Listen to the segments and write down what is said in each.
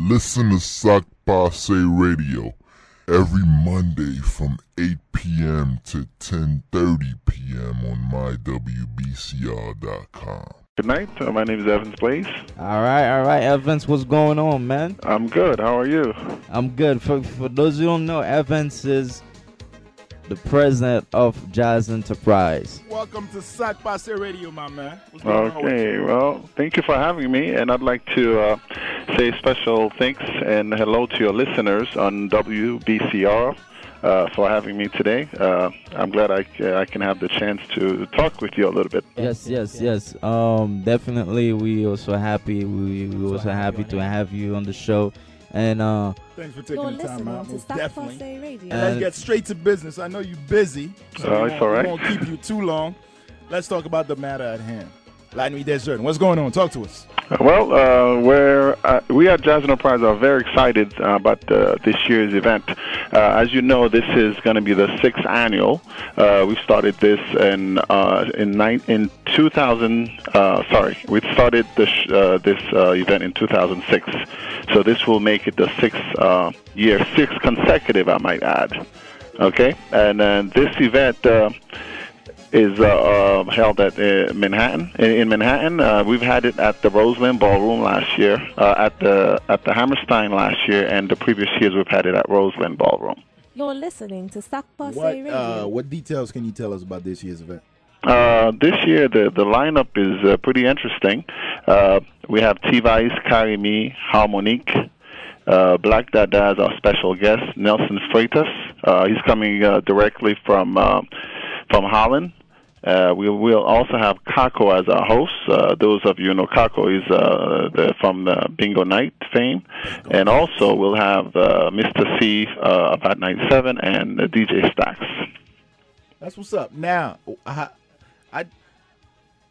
Listen to Sak Pase Radio every Monday from 8 p.m. to 10:30 p.m. on mywbcr.com. Good night. My name is Evans Blaze. All right, Evans, what's going on, man? I'm good. How are you? I'm good. For those who don't know, Evans is the president of Jaz Enterprise. Welcome to Sak Pase Radio, my man. What's going on with Okay, you? well, thank you for having me, and I'd like to say special thanks and hello to your listeners on WBCR for having me today. I'm glad I can have the chance to talk with you a little bit. Yes. Definitely, we also happy. We also happy to have you on the show. And thanks for taking the time out. Most definitely. And Let's get straight to business. I know you're busy, so it's all right. we won't keep you too long. Let's talk about the matter at hand. Nuit, Jeunes, what's going on? Talk to us. Well, we at Jaz Enterprise are very excited about this year's event. As you know, this is going to be the 6th annual. We started this in 2000. We started this event in 2006. So this will make it the 6th year, 6th consecutive, I might add. Okay, and this event is held at Manhattan. In Manhattan, we've had it at the Roseland Ballroom last year, at the Hammerstein last year, and the previous years we've had it at Roseland Ballroom. You're listening to Sak Pase Radio. What details can you tell us about this year's event? This year, the lineup is pretty interesting. We have T-Vice, Karimi, Harmonique, Black Dada as our special guest, Nelson Freitas. He's coming directly from Holland. We will also have Kako as our host. Those of you who know Kako, is from the Bingo Night fame. And also we'll have Mr. C about 97 and DJ Stax. That's what's up. Now,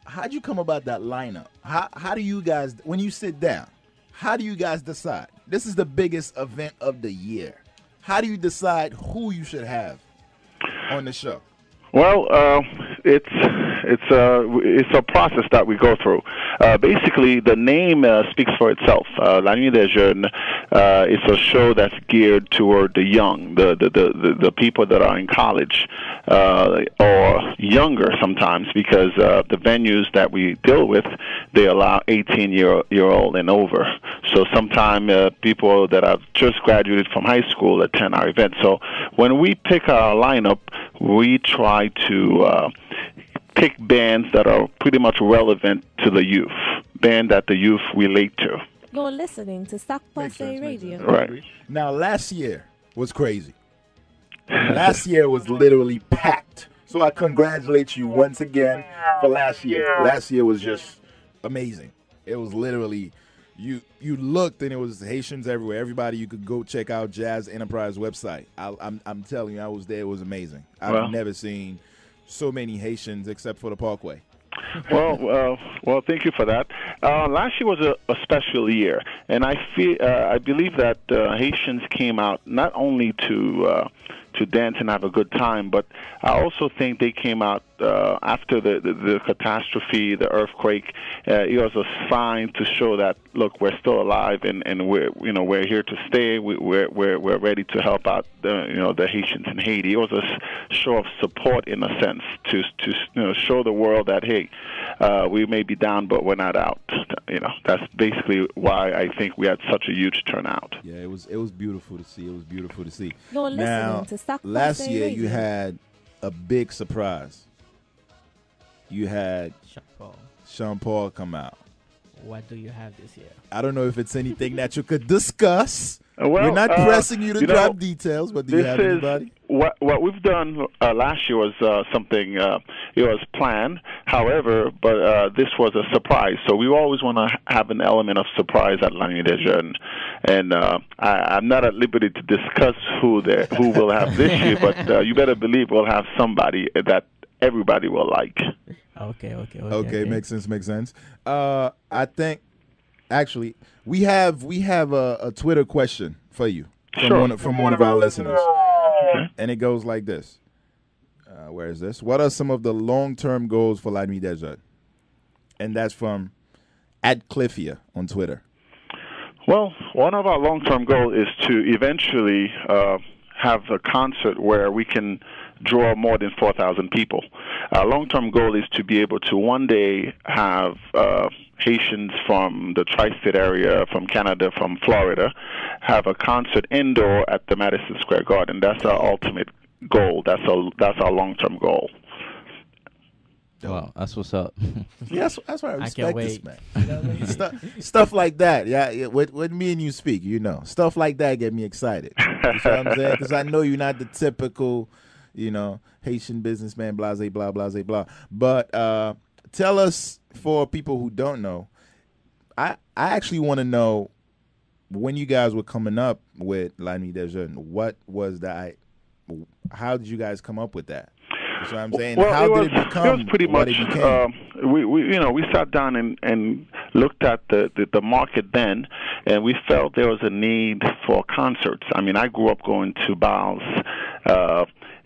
how'd you come about that lineup? How do you guys, when you sit down, how do you guys decide? This is the biggest event of the year. How do you decide who you should have on the show? Well, it's a process that we go through. Basically, the name speaks for itself. La Nuit des Jeunes is a show that's geared toward the young, the people that are in college or younger sometimes, because the venues that we deal with, they allow 18-year-old and over. So sometimes people that have just graduated from high school attend our event. So when we pick our lineup, we try to pick bands that are pretty much relevant to the youth, band that the youth relate to. You're listening to Sak Pase Radio. Right. Now, last year was crazy. Last year was literally packed. So I congratulate you once again for last year. Last year was just amazing. It was literally, you looked and it was Haitians everywhere. Everybody, you could go check out Jaz Enterprise website. I'm telling you, I was there. It was amazing. I've never seen so many Haitians except for the Parkway. Well, thank you for that. Last year was a special year, and I believe that Haitians came out not only to dance and have a good time, but I also think they came out after the catastrophe, the earthquake. It was a sign to show that, look, we're still alive and we're here to stay. We're ready to help out the Haitians in Haiti. It was a show of support in a sense to show the world that, hey, we may be down, but we're not out. That's basically why I think we had such a huge turnout. Yeah, it was beautiful to see. It was beautiful to see. You're listening to Sak Pase last year Radio. you had a big surprise. You had Sean Paul come out. What do you have this year? I don't know if it's anything that you could discuss. Well, we're not pressing you to drop details, but do you have anybody? What we've done last year was something, it was planned. However, but this was a surprise. So we always want to have an element of surprise at La Nuit des Jeunes. And I'm not at liberty to discuss who we'll have this year, but you better believe we'll have somebody that everybody will like. Okay. Makes sense. I think actually we have a Twitter question for you from one of our listeners. Okay. And it goes like this. Where is this? What are some of the long-term goals for La Nuit des Jeunes? And that's from @Cliffia on Twitter. Well, one of our long-term goals is to eventually have a concert where we can draw more than 4,000 people. Our long-term goal is to be able to one day have Haitians from the tri-state area, from Canada, from Florida, have a concert indoor at the Madison Square Garden. That's our ultimate goal. That's our long-term goal. Wow, that's what's up. Yeah, that's why I respect this, wait. man. You know what I mean? Stuff like that. Yeah, when me and you speak, you know, stuff like that get me excited. You know what I'm saying? Because I know you're not the typical, you know, Haitian businessman, blase, blah, blase, blah. But tell us, for people who don't know, I actually want to know, when you guys were coming up with La Nuit des Jeunes, what was that? How did you guys come up with that? That's what I'm saying. Well, how did it become? It was pretty what much. It became? We sat down and looked at the market then, and we felt there was a need for concerts. I mean, I grew up going to bals,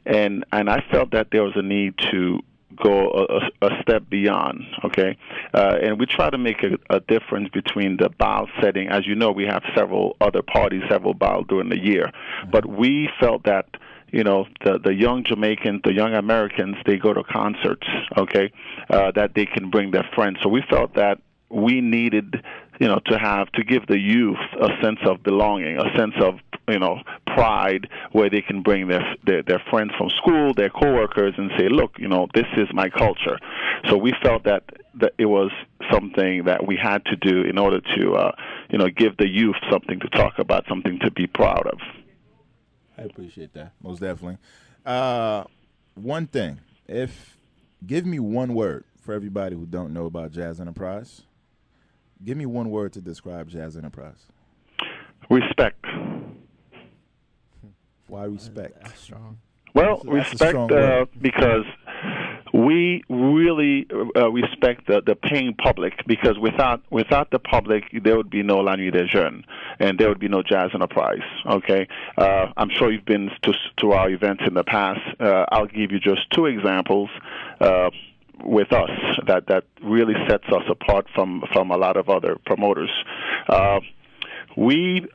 and I felt that there was a need to go a step beyond, okay? And we try to make a difference between the bal setting. As you know, we have several other parties, several bals during the year. But we felt that, you know, the young Jamaicans, the young Americans, they go to concerts, okay, that they can bring their friends. So we felt that we needed, you know, to give the youth a sense of belonging, a sense of, you know, pride, where they can bring their friends from school, their coworkers, and say, look, you know, this is my culture. So we felt that it was something that we had to do in order to, you know, give the youth something to talk about, something to be proud of. I appreciate that, most definitely. One thing, give me one word for everybody who don't know about Jaz Enterprise. Give me one word to describe Jaz Enterprise. Respect. Why respect? That's strong. Well, That's a strong respect word. because we really respect the paying public, because without the public, there would be no La Nuit des Jeunes, and there would be no Jaz Enterprise. Okay, I'm sure you've been to our events in the past. I'll give you just two examples with us that really sets us apart from a lot of other promoters. We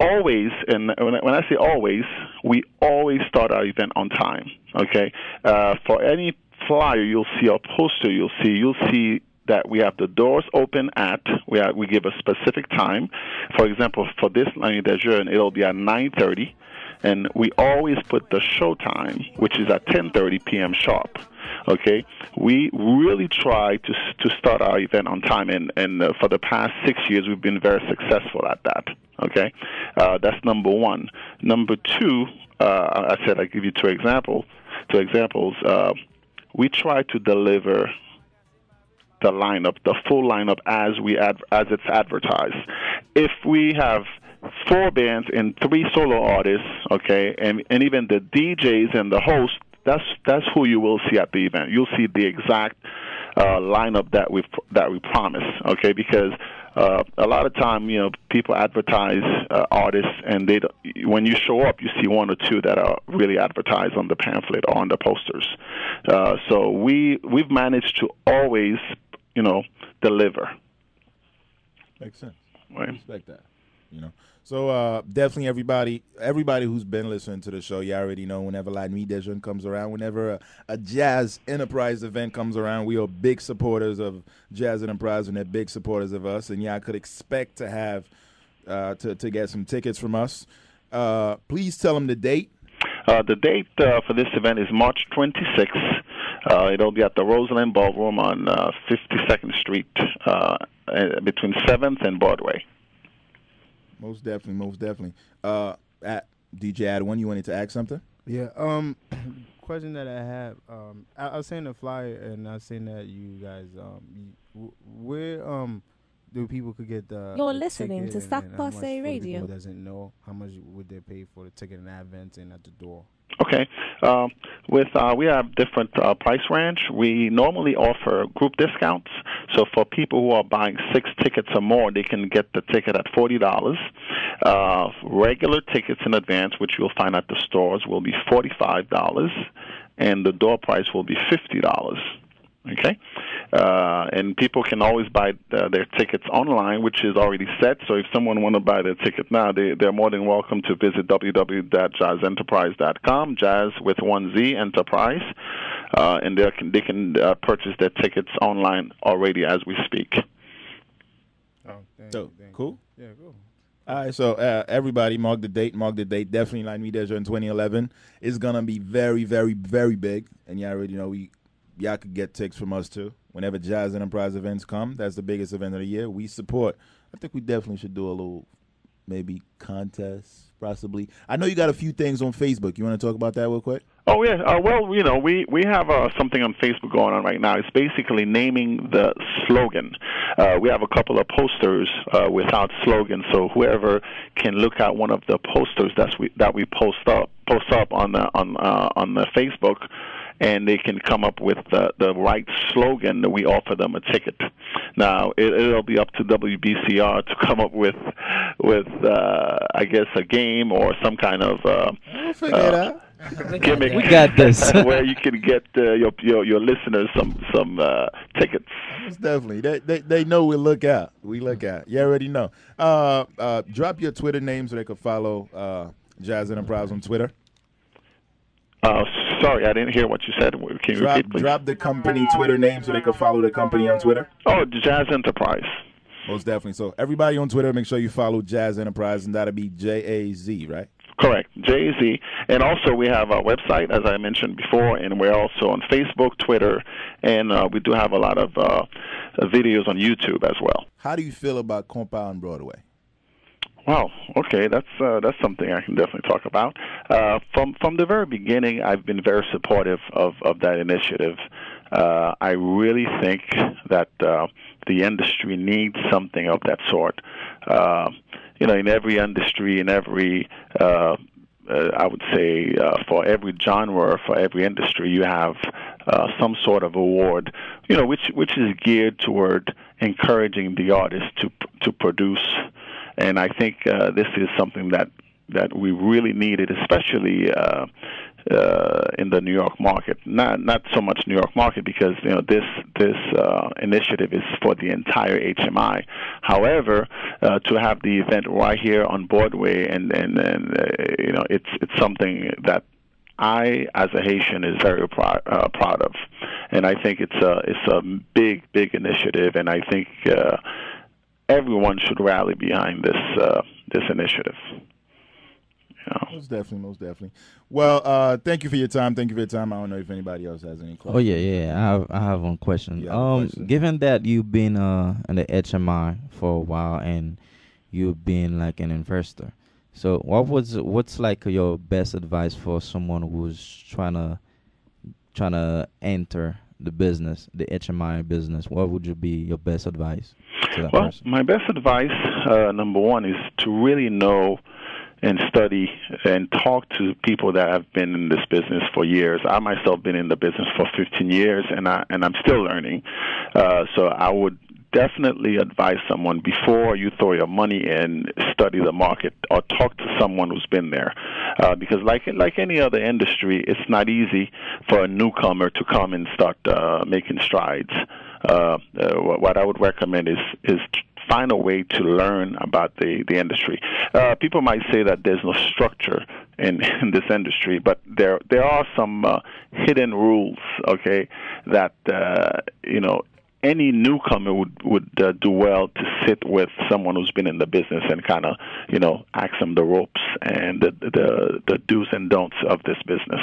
always, and when I say always, we always start our event on time. Okay, for any flyer you'll see, or poster you'll see that we have the doors open at, we give a specific time. For example, for this La Nuit des Jeunes, it'll be at 9:30, and we always put the show time, which is at 10:30 p.m. sharp. Okay, we really try to start our event on time, and for the past 6 years we've been very successful at that. Okay, that's number one. Number two, I said I give you two examples. We try to deliver the lineup, the full lineup, as it's advertised. If we have 4 bands and 3 solo artists, okay, and even the DJs and the host, that's who you will see at the event. You'll see the exact lineup that we promise, okay? Because a lot of time, you know, people advertise artists, and when you show up, you see 1 or 2 that are really advertised on the pamphlet or on the posters. So we've managed to always, you know, deliver. Makes sense. Right. I respect that. You know. So definitely everybody who's been listening to the show, you already know, whenever La Nuit des Jeunes comes around, whenever a Jaz Enterprise event comes around, we are big supporters of Jaz Enterprise, and they're big supporters of us. And yeah, I could expect to have to get some tickets from us. Please tell them the date. The date for this event is March 26th. It'll be at the Roseland Ballroom on 52nd Street, between 7th and Broadway. Most definitely. At DJ Adwin, you wanted to ask something? Yeah. Question that I have. I was saying the flyer, and I was saying that you guys, where do people could get the? You're the listening ticket to Sak and how much Pase for the Radio. people who doesn't know, how much would they pay for the ticket in advance and at the door? Okay. We have different price range. We normally offer group discounts. So for people who are buying 6 tickets or more, they can get the ticket at $40. Regular tickets in advance, which you'll find at the stores, will be $45, and the door price will be $50. Okay. And people can always buy their tickets online, which is already set. So if someone want to buy their ticket now, they're more than welcome to visit www.jazenterprise.com, Jazz with one Z, Enterprise, and they can purchase their tickets online already as we speak. Oh, So, cool. Yeah, cool. All right, so everybody mark the date. Definitely La Nuit des Jeunes 2011 is going to be very, very, very big. And y'all already know y'all could get tickets from us too. Whenever Jaz Enterprise events come, that's the biggest event of the year. We support. I think we definitely should do a little maybe contest, possibly. I know you got a few things on Facebook. You want to talk about that real quick? Oh, yeah. Well, we have something on Facebook going on right now. It's basically naming the slogan. We have a couple of posters without slogans, so whoever can look at one of the posters that we post up on the Facebook, and they can come up with the right slogan, that we offer them a ticket. Now, it'll be up to WBCR to come up with I guess, a game or some kind of we'll figure it out. Gimmick. We got this. Where you can get your listeners some tickets. Most definitely. They know we look out. You already know. Drop your Twitter name so they can follow Jaz Enterprise on Twitter. Sorry, I didn't hear what you said. Can you repeat, please? Drop the company Twitter name so they can follow the company on Twitter. Oh, Jaz Enterprise. Most definitely. So everybody on Twitter, make sure you follow Jaz Enterprise, and that'll be JAZ, right? Correct, JAZ. And also we have our website, as I mentioned before, and we're also on Facebook, Twitter, and we do have a lot of videos on YouTube as well. How do you feel about Compa on Broadway? Wow. Okay, that's something I can definitely talk about. From the very beginning, I've been very supportive of that initiative. I really think that the industry needs something of that sort. In every industry, in every I would say for every genre, for every industry, you have some sort of award, which is geared toward encouraging the artist to produce. And I think this is something that we really needed, especially in the New York market. Not so much New York market, because this initiative is for the entire HMI. However, to have the event right here on Broadway, and it's something that I, as a Haitian, is very proud of, and I think it's a big initiative, and I think everyone should rally behind this initiative. Most definitely. Well, thank you for your time. I don't know if anybody else has any questions. Oh yeah. I have one question. Given that you've been in the HMI for a while and you've been like an investor, so what's like your best advice for someone who's trying to enter the business, the HMI business? What would you be your best advice to that person? My best advice, number one, is to really know and study and talk to people that have been in this business for years. I myself been in the business for 15 years, and I'm still learning. So I would definitely advise someone, before you throw your money in, study the market or talk to someone who's been there. Because like any other industry, it's not easy for a newcomer to come and start making strides. What I would recommend is find a way to learn about the industry. People might say that there's no structure in this industry, but there are some hidden rules, okay, that any newcomer would do well to sit with someone who's been in the business and kind of ask them the ropes and the do's and don'ts of this business.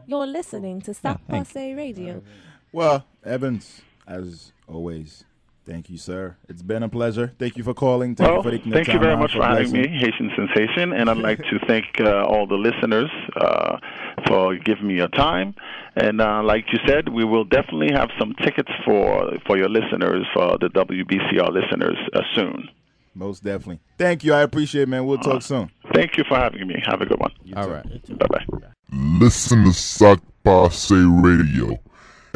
You're listening to Sak Pase Radio. Well, Evans, as always, thank you, sir. It's been a pleasure. Thank you for calling. Thank you for taking the time. Thank you very much for having me, Haitian Sensation. And I'd like to thank all the listeners for giving me your time. And like you said, we will definitely have some tickets for your listeners, for the WBCR listeners, soon. Most definitely. Thank you. I appreciate it, man. We'll talk soon. Thank you for having me. Have a good one. All right. Bye-bye. Listen to Sak Pase Radio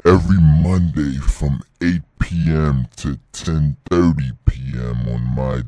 every Monday from 8 p.m. to 10:30 p.m. on mywbcr.com.